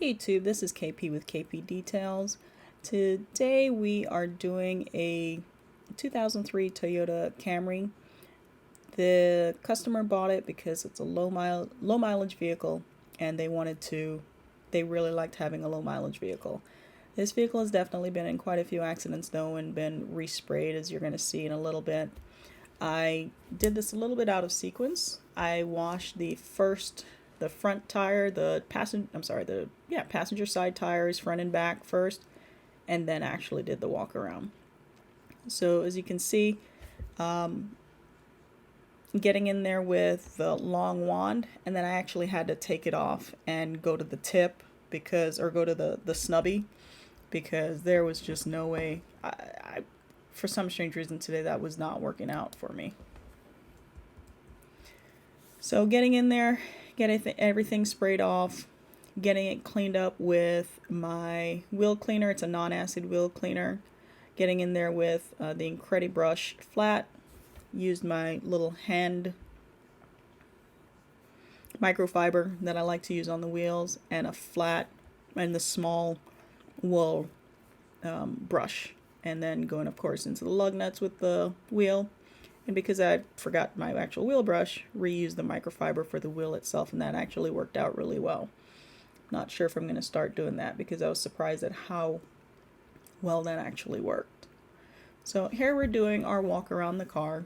Hey YouTube, this is KP with KP Details. Today we are doing a 2003 Toyota Camry. The customer bought it because it's a low mileage vehicle, and they really liked having a low mileage vehicle. This vehicle has definitely been in quite a few accidents though and been resprayed, as you're going to see in a little bit. I did this a little bit out of sequence. I washed the front tire, passenger side tires, front and back first, and then actually did the walk around. So as you can see, getting in there with the long wand, and then I actually had to take it off and go to the tip or go to the snubby, because there was just no way. For some strange reason today, that was not working out for me. So getting in there, getting everything sprayed off, getting it cleaned up with my wheel cleaner. It's a non-acid wheel cleaner. Getting in there with the Incredi brush flat. Used my little hand microfiber that I like to use on the wheels, and a flat and the small wool brush. And then going, of course, into the lug nuts with the wheel. And because I forgot my actual wheel brush, reused the microfiber for the wheel itself, and that actually worked out really well. Not sure if I'm going to start doing that, because I was surprised at how well that actually worked. So here we're doing our walk around the car.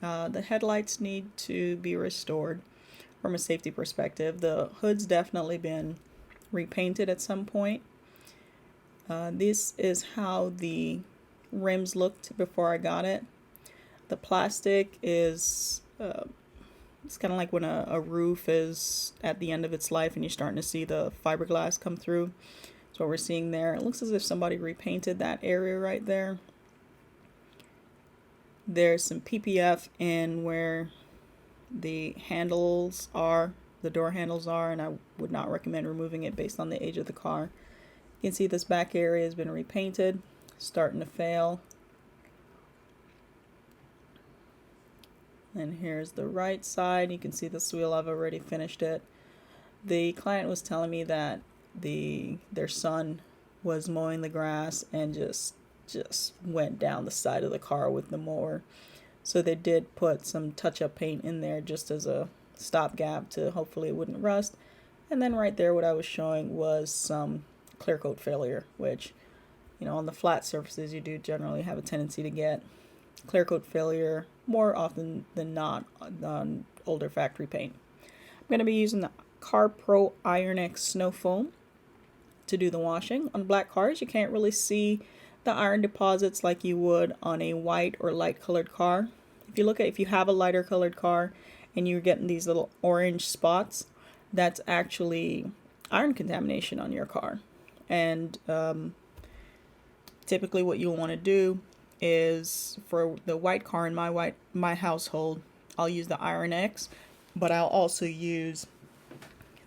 The headlights need to be restored from a safety perspective. The hood's definitely been repainted at some point. This is how the rims looked before I got it. The plastic is it's kind of like when a roof is at the end of its life and you're starting to see the fiberglass come through. That's what we're seeing there. It looks as if somebody repainted that area right there. There's some PPF in where the handles are, the door handles are, and I would not recommend removing it based on the age of the car. You can see this back area has been repainted, starting to fail. And here's the right side. You can see this wheel, I've already finished it. The client was telling me that their son was mowing the grass and just went down the side of the car with the mower. So they did put some touch-up paint in there just as a stopgap to hopefully it wouldn't rust. And then right there what I was showing was some clear coat failure, which, on the flat surfaces you do generally have a tendency to get clear coat failure more often than not on older factory paint. I'm going to be using the Car Pro Iron X Snow Foam to do the washing. On black cars you can't really see the iron deposits like you would on a white or light colored car. If you have a lighter colored car and you're getting these little orange spots, that's actually iron contamination on your car. And typically what you'll want to do is, for the white car in my household, I'll use the Iron X, but I'll also use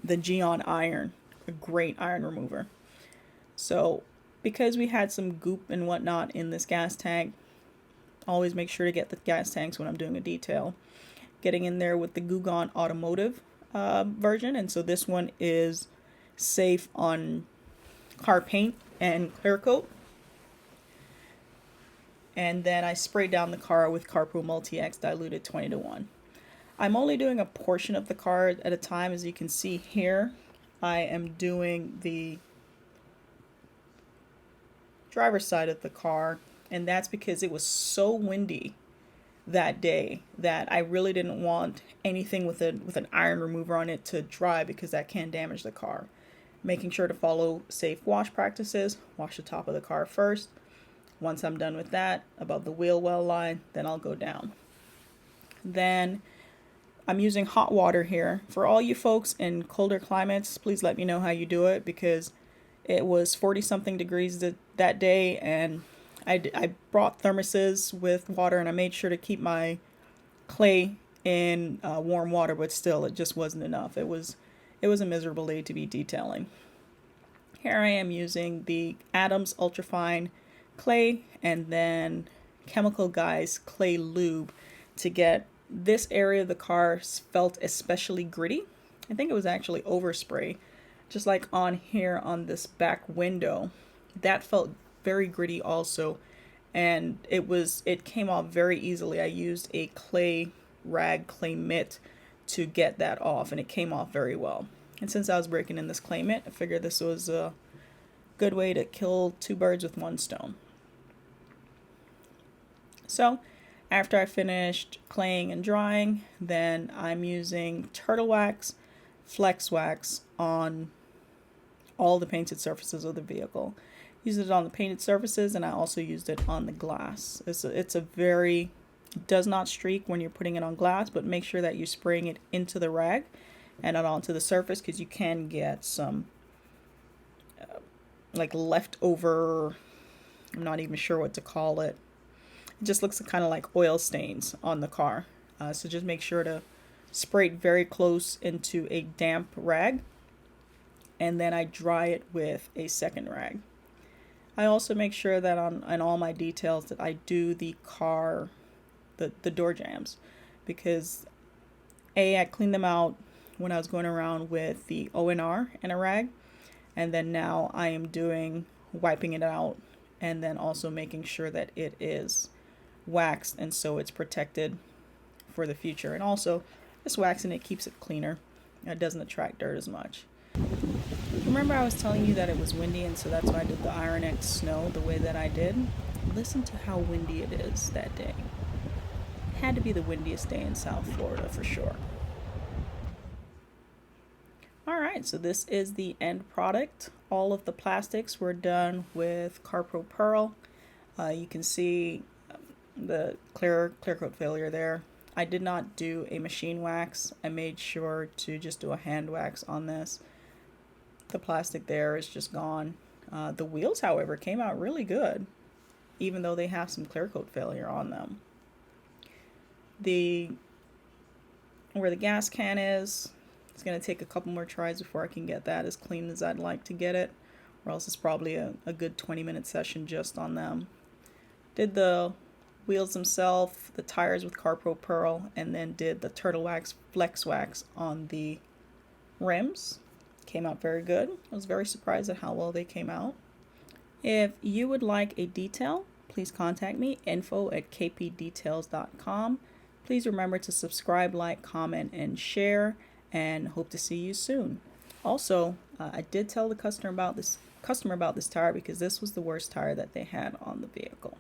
the Geon Iron, a great iron remover. So because we had some goop and whatnot in this gas tank, always make sure to get the gas tanks when I'm doing a detail. Getting in there with the Gugon Automotive version, and so this one is safe on car paint and clear coat. And then I sprayed down the car with CarPro Multi-X diluted 20:1. I'm only doing a portion of the car at a time. As you can see here, I am doing the driver's side of the car, and that's because it was so windy that day that I really didn't want anything with an iron remover on it to dry, because that can damage the car. Making sure to follow safe wash practices. Wash the top of the car first. Once I'm done with that, above the wheel well line, then I'll go down. Then I'm using hot water here. For all you folks in colder climates, please let me know how you do it, because it was 40 something degrees that day, and I brought thermoses with water, and I made sure to keep my clay in warm water, but still it just wasn't enough. It was a miserable day to be detailing. Here I am using the Adams Ultrafine clay and then Chemical Guys clay lube to get this area of the car felt especially gritty. I think it was actually overspray just like on here on this back window, that felt very gritty also, and it came off very easily. I used a clay mitt to get that off, and it came off very well. And since I was breaking in this clay mitt, I figured this was a good way to kill two birds with one stone. So after I finished claying and drying, then I'm using turtle wax, flex wax on all the painted surfaces of the vehicle. Used it on the painted surfaces, and I also used it on the glass. It's a very, does not streak when you're putting it on glass, but make sure that you're spraying it into the rag and not onto the surface, because you can get some like leftover, I'm not even sure what to call it. It just looks kind of like oil stains on the car. So just make sure to spray it very close into a damp rag, and then I dry it with a second rag. I also make sure that on all my details that I do the car, the door jambs, because I cleaned them out when I was going around with the ONR and a rag, and then now I am wiping it out, and then also making sure that it is waxed, and so it's protected for the future. And also just waxing it keeps it cleaner. It doesn't attract dirt as much. Remember I was telling you that it was windy, and so that's why I did the Iron X snow the way that I did? Listen to how windy it is that day. It had to be the windiest day in South Florida for sure. Alright, so this is the end product. All of the plastics were done with Carpro Pearl. You can see the clear coat failure there. I did not do a machine wax. I made sure to just do a hand wax on this. The plastic there is just gone. The wheels, however, came out really good, even though they have some clear coat failure on them. Where the gas can is, it's going to take a couple more tries before I can get that as clean as I'd like to get it, or else it's probably a good 20-minute session just on them. Did the wheels themselves, the tires with Carpro Pearl, and then did the turtle wax flex wax on the rims. Came out very good. I was very surprised at how well they came out. If you would like a detail, please contact me, info@kpdetails.com. Please remember to subscribe, like, comment, and share, and hope to see you soon. Also, I did tell the customer about this tire, because this was the worst tire that they had on the vehicle.